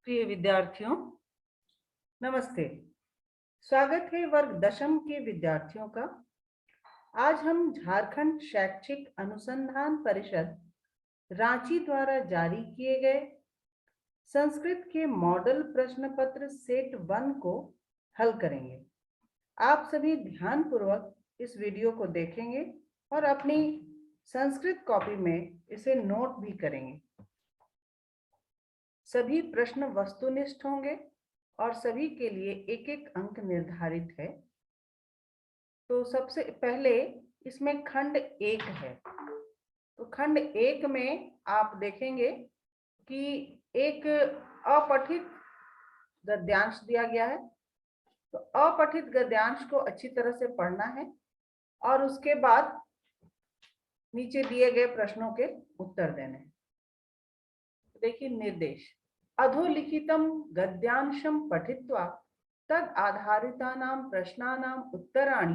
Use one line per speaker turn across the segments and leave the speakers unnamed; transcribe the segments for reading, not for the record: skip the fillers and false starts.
प्रिय विद्यार्थियों, नमस्ते। स्वागत है वर्ग दशम के विद्यार्थियों का। आज हम झारखंड शैक्षिक अनुसंधान परिषद रांची द्वारा जारी किए गए संस्कृत के मॉडल प्रश्न पत्र सेट 1 को हल करेंगे। आप सभी ध्यानपूर्वक इस वीडियो को देखेंगे और अपनी संस्कृत कॉपी में इसे नोट भी करेंगे। सभी प्रश्न वस्तुनिष्ठ होंगे और सभी के लिए एक एक अंक निर्धारित है। तो सबसे पहले इसमें खंड 1 है। तो खंड 1 में आप देखेंगे कि एक अपठित गद्यांश दिया गया है। तो अपठित गद्यांश को अच्छी तरह से पढ़ना है और उसके बाद नीचे दिए गए प्रश्नों के उत्तर देने हैं। देखिए निर्देश। अधोलिखितं गद्यांशं पठित्वा तद आधारितानां प्रश्नानां उत्तराणि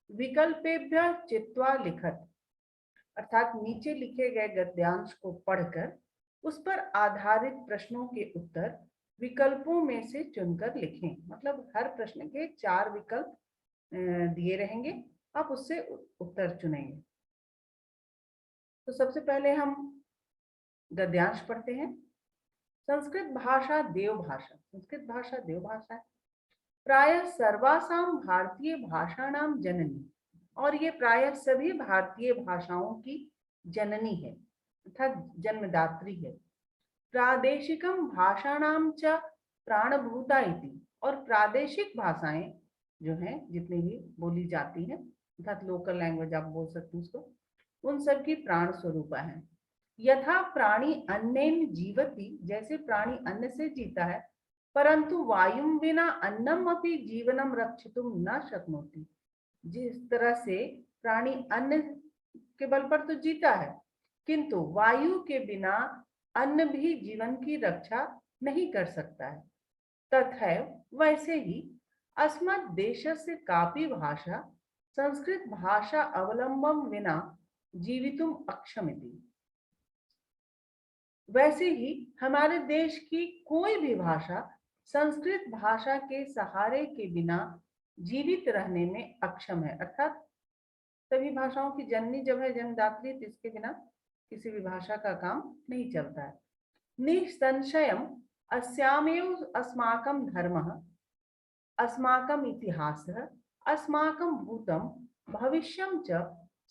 विकल्पेभ्यः चित्वा लिखत। अर्थात नीचे लिखे गए गद्यांश को पढ़कर उस पर आधारित प्रश्नों के उत्तर विकल्पों में से चुनकर लिखें। मतलब हर प्रश्न के 4 विकल्प दिए रहेंगे, आप उससे उत्तर चुनेंगे। तो सबसे पहले हम गद्यांश पढ़ते हैं। संस्कृत भाषा देवभाषा। संस्कृत भाषा देवभाषा है। प्रायः सर्वासां भारतीय भाषाणां जननी, और ये प्रायः सभी भारतीय भाषाओं की जननी है अर्थात जन्मदात्री है। प्रादेशिकं भाषाणां च प्राणभूता इति, और प्रादेशिक भाषाएं जो हैं जितनी भी बोली जाती हैं अर्थात लोकल लैंग्वेज आप बोल सकते हैं उसको, उन सब की प्राण स्वरूपा है। यथा प्राणी अन्नेन जीवति, जैसे प्राणी अन्न से जीता है, परंतु वायुं विना अन्नम अपि जीवनम रक्षितुम न शक्नोति। जिस तरह से प्राणी अन्न के बल पर तो जीता है, किंतु वायु के बिना अन्न भी जीवन की रक्षा नहीं कर सकता है। तथैव वैसे ही अस्मत् देशस्य कापि भाषा संस्कृत भाषा अवलंबम विना जीवितुम अक्षमिति। वैसे ही हमारे देश की कोई भी भाषा संस्कृत भाषा के सहारे के बिना जीवित रहने में अक्षम है। अर्थात सभी भाषाओं की जननी जब है जन्मदात्री, तो इसके बिना किसी भी भाषा का काम नहीं चलता है। निसंशयम् अस्यामेव अस्माकं धर्मः, अस्माकं इतिहासः, अस्माकं भूतं भविष्यं च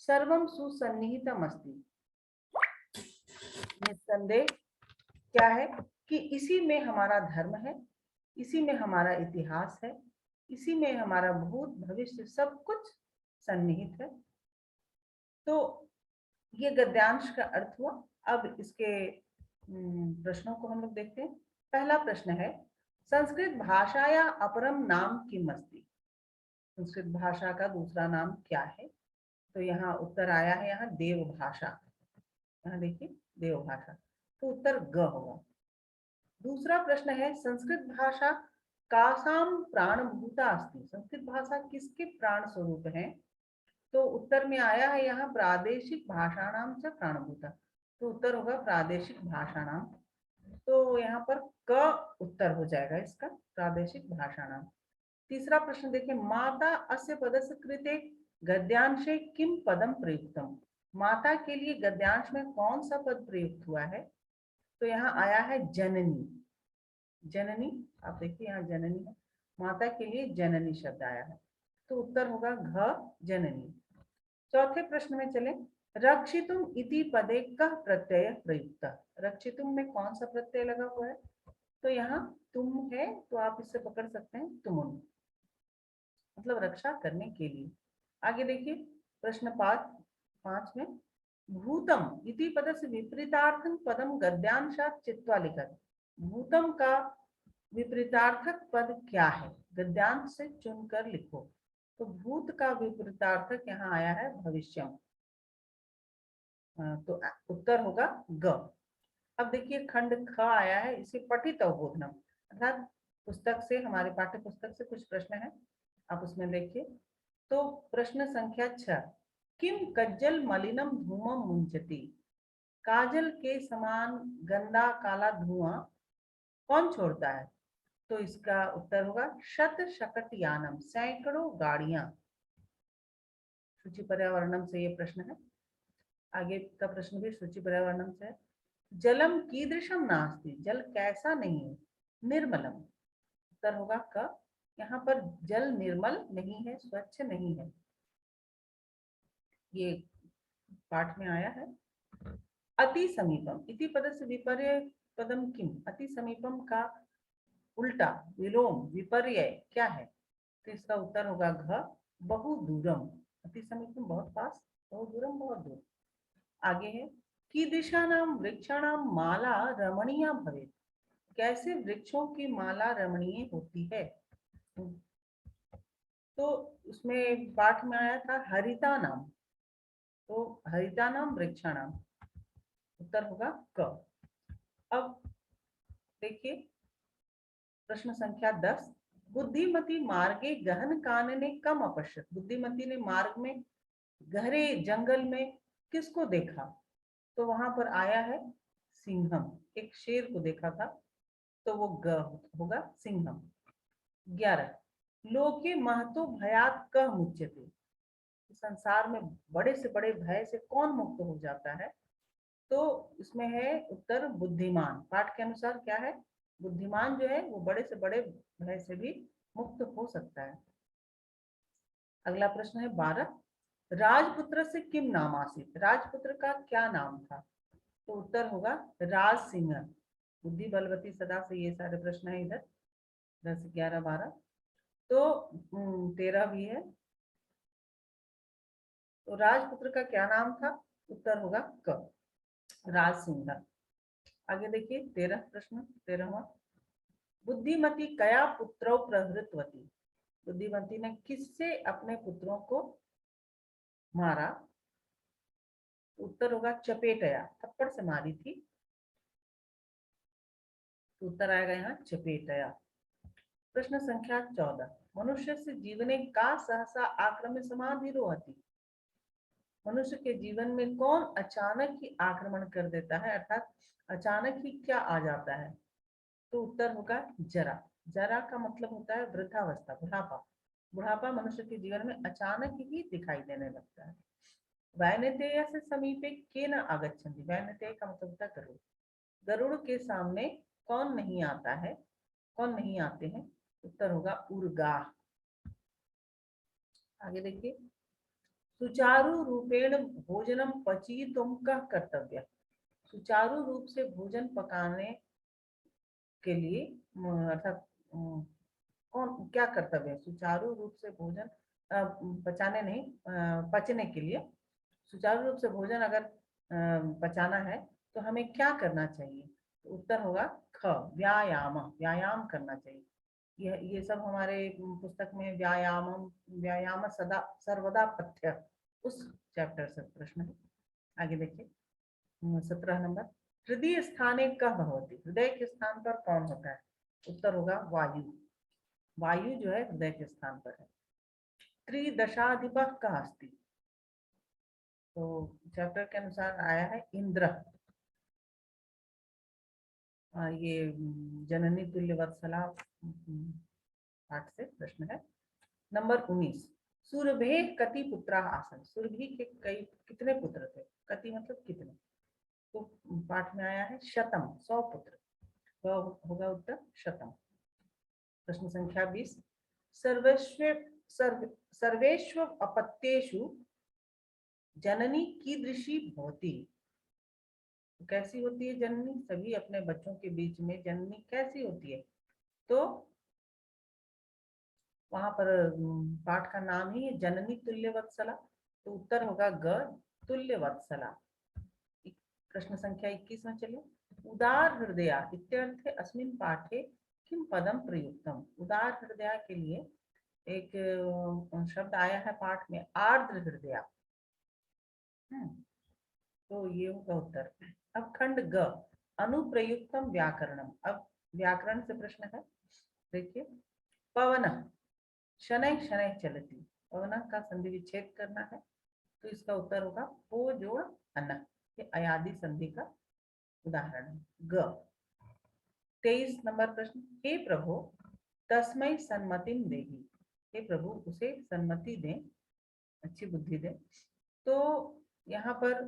सर्वं सुसन्निहितम् अस्ति। निस्संदेह क्या है कि इसी में हमारा धर्म है, इसी में हमारा इतिहास है, इसी में हमारा भूत भविष्य सब कुछ सन्निहित है। तो ये गद्यांश का अर्थ हुआ। अब इसके प्रश्नों को हम लोग देखते हैं। पहला प्रश्न है, संस्कृत भाषाया अपरम नाम किम अस्ति। संस्कृत भाषा का दूसरा नाम क्या है? तो यहाँ उत्तर आया है, यहाँ देव भाषा। यहाँ देखिए देव भाषा, तो उत्तर ग होगा। दूसरा प्रश्न है, संस्कृत भाषा कासाम प्राणभूता अस्ति। संस्कृत भाषा किसके प्राण स्वरूप है? तो उत्तर में आया है यहाँ प्रादेशिक भाषाणाम च प्राणभूता, तो उत्तर होगा प्रादेशिक भाषाणाम। तो यहाँ पर क उत्तर हो जाएगा इसका, प्रादेशिक भाषाणाम। तीसरा प्रश्न देखिए, माता अस्य पदस्य कृते गद्यांशे किम पदम प्रयुक्तम। माता के लिए गद्यांश में कौन सा पद प्रयुक्त हुआ है? तो यहाँ आया है जननी। जननी, आप देखिए यहाँ जननी है, माता के लिए जननी शब्द आया है, तो उत्तर होगा घ जननी। चौथे प्रश्न में चले, रक्षितुम इति पदे कः प्रत्यय प्रयुक्त। रक्षितुम में कौन सा प्रत्यय लगा हुआ है? तो यहाँ तुम है, तो आप इससे पकड़ सकते हैं तुमुन, मतलब रक्षा करने के लिए। आगे देखिए प्रश्न 5 में, भूतम इति पदस्य विपरीतार्थं पदम गद्यांशात् चित्वा लिखत। भूतम का विपरीतार्थक पद क्या है? गद्यांश से चुनकर लिखो। तो भूत का विपरीतार्थक यहाँ आया है भविष्यम, तो उत्तर होगा ग। अब देखिए खंड ख आया है, इसे पठित अवबोधनम, अर्थात पुस्तक से, हमारे पाठ्य पुस्तक से कुछ प्रश्न है, आप उसमें देखिए। तो प्रश्न संख्या 6, किम कज्जल मलिनम धूमम मुंचती। काजल के समान गंदा काला धुआं कौन छोड़ता है? तो इसका उत्तर होगा शत शकट यानम, सैकड़ों गाड़ियां। सूचि पर्यावरणम से ये प्रश्न है। आगे का प्रश्न भी सूचि पर्यावरणम से है। जलम कीदृशम नास्ति, जल कैसा नहीं है? निर्मलम। उत्तर होगा क। यहाँ पर जल निर्मल नहीं है, स्वच्छ नहीं है। ये पाठ में आया है। अति समीपम इति पदस्य विपर्य पदम किम, अति समीपम का उल्टा विलोम विपर्य क्या है? तो इसका उत्तर होगा घ, बहु दूरम। अति समीपम बहुत पास, बहु दूरम बहुत दूर। आगे है कीदृशानाम वृक्षाणाम माला रमणीया भवेत्, कैसे वृक्षों की माला रमणीय होती है? तो उसमें पाठ में आया था हरिता नाम, तो हरिता नाम वृक्षाणाम, उत्तर होगा क। अब देखिए प्रश्न संख्या 10, बुद्धिमती मार्गे गहन कानने कम अपश्यत, बुद्धिमती ने मार्ग में गहरे जंगल में किसको देखा? तो वहां पर आया है सिंहम, एक शेर को देखा था, तो वो ग होगा सिंहम। 11, लोके महतो भयात कह मुच्यते, संसार में बड़े से बड़े भय से कौन मुक्त हो जाता है? तो इसमें है उत्तर बुद्धिमान। पाठ के अनुसार क्या है? बुद्धिमान जो है वो बड़े से बड़े भय से भी मुक्त हो सकता है। अगला प्रश्न है 12, राजपुत्र से किम नाम आसित, राजपुत्र का क्या नाम था? तो उत्तर होगा राज सिंह। बुद्धि बलवती सदा से ये सारे प्रश्न है इधर। 10, 11, 12, तो 13 भी है। तो राजपुत्र का क्या नाम था? उत्तर होगा क, राज सिंह। आगे देखिए 13 प्रश्न, 13वां, बुद्धिमती कया पुत्रौ प्रहृतवती, बुद्धिमती ने किससे अपने पुत्रों को मारा? उत्तर होगा चपेटया, थप्पड़ से मारी थी। तो उत्तर आएगा यहाँ चपेटया। प्रश्न संख्या 14, मनुष्य से जीवने का सहसा आक्रमण समाधि रोहती, मनुष्य के जीवन में कौन अचानक ही आक्रमण कर देता है, अर्थात अचानक ही क्या आ जाता है? तो उत्तर होगा जरा। जरा का मतलब होता है वृद्धावस्था, बुढ़ापा। बुढ़ापा मनुष्य के जीवन में अचानक ही दिखाई देने लगता है। वैनतेय से समीपे के न आगच्छन्ति, वैनतेय का मतलब होता है गरुड़, गरुड़ के सामने कौन नहीं आता है, कौन नहीं आते हैं? उत्तर होगा उर्गा। आगे देखिए, सुचारू रूपेण भोजनम पचीतुम कः कर्तव्य, सुचारू रूप से भोजन पकाने के लिए अर्थात कौन क्या कर्तव्य है? सुचारू रूप से भोजन पचाने नहीं, पचने के लिए, सुचारू रूप से भोजन अगर पचाना है तो हमें क्या करना चाहिए? तो उत्तर होगा ख, व्यायाम, व्यायाम करना चाहिए। ये सब हमारे पुस्तक में व्यायाम, व्यायाम सदा सर्वदा पथ्य, उस चैप्टर से प्रश्न है। आगे देखिए 17 नंबर, हृदय स्थाने कः भवति, हृदय के स्थान पर कौन होता है? उत्तर होगा वायु, वायु जो है हृदय के स्थान पर है। त्रिदशाधिपः कः अस्ति, तो चैप्टर के अनुसार आया है इंद्र। ये जननी तुल्य वत्सला पाठ से प्रश्न है। नंबर 19, सुरभे कति पुत्रा आसन, सुरभि के कई कितने पुत्र थे? कति मतलब कितने, तो पाठ में आया है शतम, 100 पुत्र, तो होगा उत्तर शतम। प्रश्न संख्या 20, सर्वेश्व अपत्येषु जननी कीदृशी भवति, कैसी होती है जननी? सभी अपने बच्चों के बीच में जननी कैसी होती है? तो वहां पर पाठ का नाम ही है जननी तुल्य वत्सला, तो उत्तर होगा ग, तुल्य वत्सला। प्रश्न संख्या 21 में चलिए, उदार हृदया इत्यर्थे अस्मिन् पाठे किम पदम प्रयुक्तम, उदार हृदय के लिए एक शब्द आया है पाठ में, आर्द्र हृदया। तो ये होगा उत्तर। अब खंड ग, अनुप्रयुक्तम व्याकरणम, अब व्याकरण से प्रश्न है। देखिए, पवन शनै शनै चलती, पवन का संधि विच्छेद करना है, तो इसका उत्तर होगा पो जोड़ अन, ये अयादि संधि का उदाहरण है ग। 23 नंबर प्रश्न, हे प्रभु तस्मै सन्मतिम देहि, हे प्रभु उसे सन्मति दें, अच्छी बुद्धि दें। तो यहाँ पर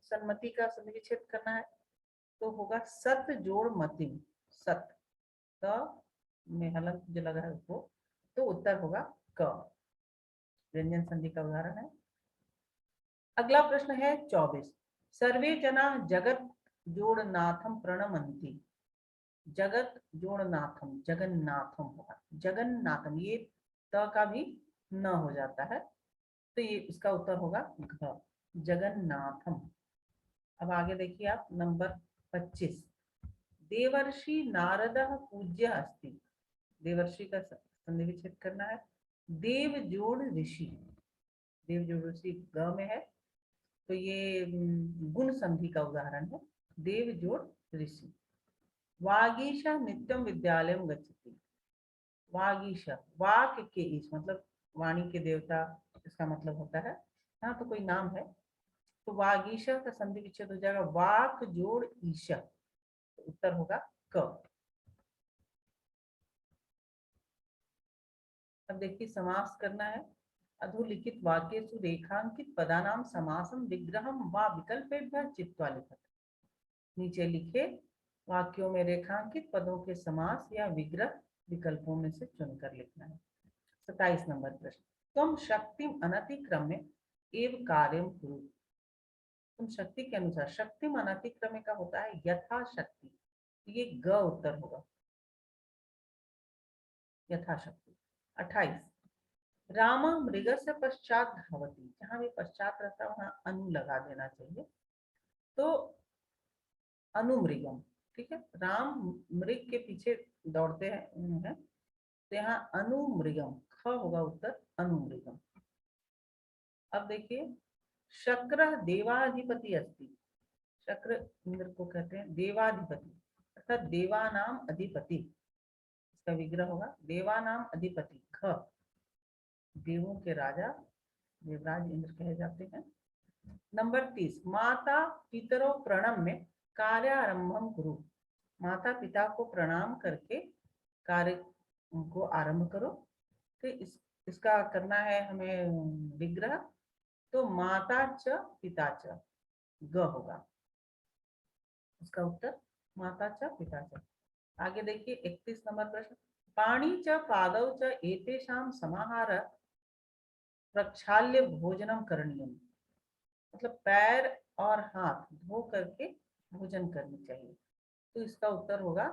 सन्मति का सन्निविच्छेद करना है, तो होगा सत जोड़ मतिम, सत में हलंत जो लगा है वो, तो उत्तर होगा क। व्यंजन संधि का उदाहरण है। अगला प्रश्न है 24, सर्वे जना जगत जोड़नाथम प्रणमंती, जगत जोड़नाथम जगन्नाथम होगा, जगन्नाथम, ये त का भी न हो जाता है, तो ये इसका उत्तर होगा घ, जगन्नाथम। अब आगे देखिए आप नंबर 25, देवर्षि नारद पूज्य अस्ति, देवर्षि का संधि विच्छेद करना है। देव जोड़ ऋषि, देव जोड़ ऋषि ग में है, तो ये गुण संधि का उदाहरण है, देव जोड़ ऋषि। वागीशा नित्यम विद्यालयम गच्छति, वागीशा वाक के ईश, मतलब वाणी के देवता, इसका मतलब होता है, यहाँ तो कोई नाम है, तो वागीशा का संधि विच्छेद हो जाएगा वाक जोड़ ईशा, तो उत्तर होगा क। अब देखिए समास करना है। अधोलिखित वाक्येषु रेखांकित पदानाम समासम विग्रहम व विकल्पेभ्यः चित्वा लिखत, नीचे लिखे वाक्यों में रेखांकित पदों के समास या विग्रह विकल्पों में से चुनकर लिखना है। 27 नंबर प्रश्न, तुम शक्ति अनतिक्रम्य एवं कार्यम कुरु, तुम शक्ति के अनुसार, शक्ति अनतिक्रम्य का होता है यथाशक्ति, ये ग उत्तर होगा, यथाशक्ति। 28, रामा मृग से पश्चात धावती, जहां भी पश्चात रहता है वहां अनु लगा देना चाहिए, तो अनुमृगम, ठीक है, राम मृग के पीछे दौड़ते हैं, तो यहाँ अनुमृगम, ख होगा उत्तर अनुमृगम। अब देखिए शक्र देवाधिपति अस्ति, शक्र इंद्र को कहते हैं देवाधिपति, अर्थात देवानाम अधिपति, इसका विग्रह होगा देवानाम अधिपति, ख, देवों के राजा देवराज इंद्र कहे जाते हैं। नंबर 30, माता पितरों प्रणम में कार्यारंभम कुरु, माता पिता को प्रणाम करके कार्य को आरंभ करो, तो इसका करना है हमें विग्रह, तो माता च पिता च, ग होगा, इसका उत्तर माता च पिता च। आगे देखिए 31 नंबर प्रश्न, पाणी च पादौ च एतेषां समाहार प्रक्षाल्य भोजनम करणीयम, मतलब पैर और हाथ धो करके भोजन करनी चाहिए, तो इसका उत्तर होगा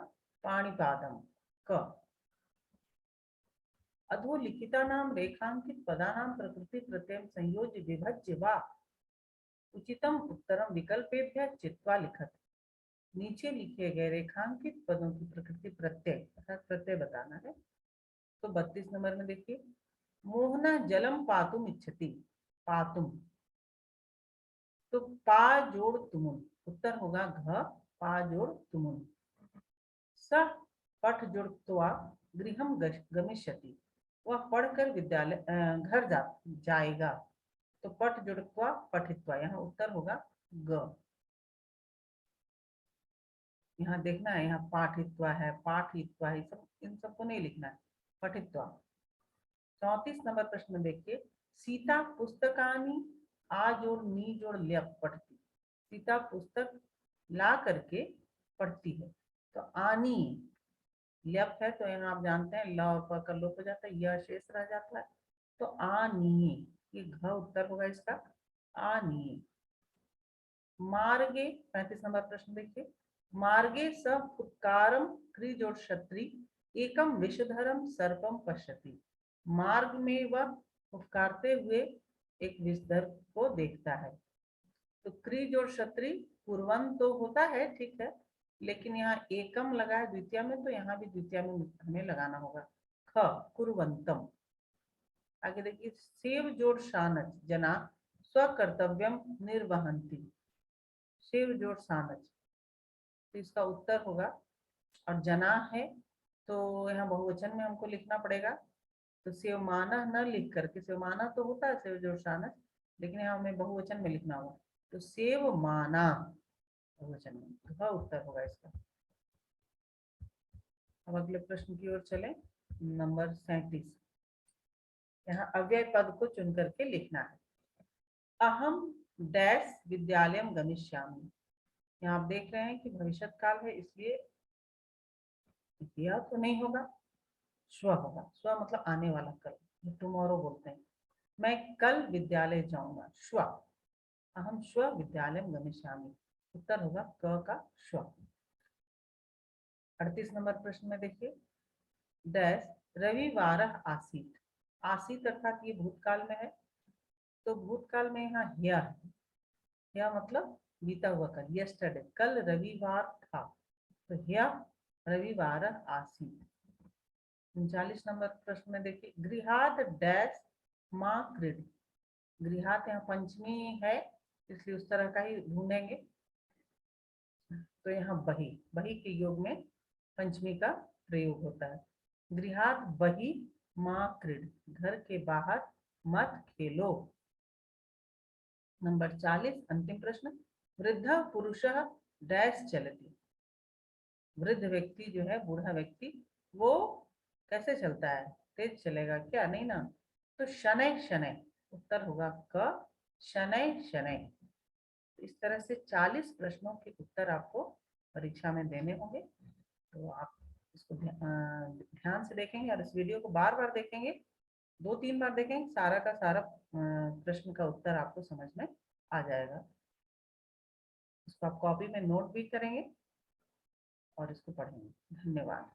पाणिपादम, क। अधोलिखितानां रेखांकित पदानां प्रकृति प्रत्यय संयोज्य विभज्य वा उचितम उत्तरम विकल्पेभ्यः चित्वा लिखत, नीचे लिखे गए रेखांकित पदों की प्रकृति प्रत्यय अर्थात प्रत्यय बताना है। तो 32 नंबर में देखिए, मोहना जलम पातुम इच्छति, पातुम, तो पा जोड़ तुमुन, उत्तर होगा घ, पा जोड़ तुमुन। स पठ जोड़ त्वा गृहम गमिष्यति, वह पढ़कर विद्यालय घर जाएगा, तो पठ जोड़ त्वा पठित्वा, यहाँ उत्तर होगा ग। यहाँ देखना है, यहाँ पाठित्वा है, पाठित्वा है, सब इन सबको नहीं लिखना है, पठित्वा। 34 नंबर प्रश्न में देखिए, सीता पुस्तकानी आ जोड़ नी जोड़ ल्यप पढ़ती, सीता पुस्तक ला करके पढ़ती है, तो आनी ल्यप है, तो यहाँ आप जानते हैं ल और प का लोप हो जाता है, यह शेष रह जाता है, तो आनी, ये घ उत्तर होगा इसका, आनी। मार्गे 35 नंबर प्रश्न देखिए, मार्गे स फुत्कारम क्री जोड़ क्षत्रि एकम विषधरम सर्पम पश्यति, मार्ग में वह फुफकारते हुए एक विषधर को देखता है, तो क्री जोड़ क्षत्रि पूर्वंत तो होता है, ठीक है, लेकिन यहाँ एकम लगा है द्वितीय में, तो यहाँ भी द्वितीय में हमें लगाना होगा ख, कुर्वंतम। आगे देखिए, सेव जोड़ शानच जना स्वकर्तव्यम निर्वहंती, शिव जोड़ सानच, तो इसका उत्तर होगा, और जना है तो यहाँ बहुवचन में हमको लिखना पड़ेगा, तो सेवमाना न लिख करके, सेवमाना तो होता है सेव जोड़ सानच, लेकिन यहाँ हमें बहुवचन में लिखना होगा, तो सेव माना बहुवचन में, तो उत्तर होगा इसका। अब अगले प्रश्न की ओर चलें। नंबर 37। यहाँ अव्यय पद को चुन करके लिखना है। अहम डैश विद्यालयम गमिष्यामि। यहाँ आप देख रहे हैं कि भविष्यत काल है, इसलिए यह तो नहीं होगा, स्व होगा। स्व मतलब आने वाला कल, जो टुमारो बोलते हैं। मैं कल विद्यालय जाऊंगा, श्व। अहम श्व विद्यालयम गमिष्यामि। उत्तर होगा क का श्व। 38 नंबर प्रश्न में देखिए, डैश रविवार आसीत। आसीत अर्थात ये भूतकाल में है, तो भूतकाल में यहाँ हिया है। हिया मतलब बीता हुआ कल, यस्टरडे, कल रविवार था, तो हिया रविवार आसीत। 39 नंबर प्रश्न में देखिए, गृहात डैश माँ क्रीड। गृहात यहाँ पंचमी है, इसलिए उस तरह का ही ढूंढेंगे। तो यहाँ बही, बही के योग में पंचमी का प्रयोग होता है। गृहात बही माँ क्रीड, घर के बाहर मत खेलो। नंबर 40 अंतिम प्रश्न, वृद्ध पुरुष डैश चलती। वृद्ध व्यक्ति जो है, बूढ़ा व्यक्ति, वो कैसे चलता है? तेज चलेगा क्या? नहीं ना, तो शनै शनै। उत्तर होगा क, शनै शनै। इस तरह से 40 प्रश्नों के उत्तर आपको परीक्षा में देने होंगे। तो आप इसको ध्यान से देखेंगे और इस वीडियो को बार बार देखेंगे, 2-3 बार देखेंगे, सारा का सारा प्रश्न का उत्तर आपको समझ में आ जाएगा। इसको आप कॉपी में नोट भी करेंगे और इसको पढ़ेंगे। धन्यवाद।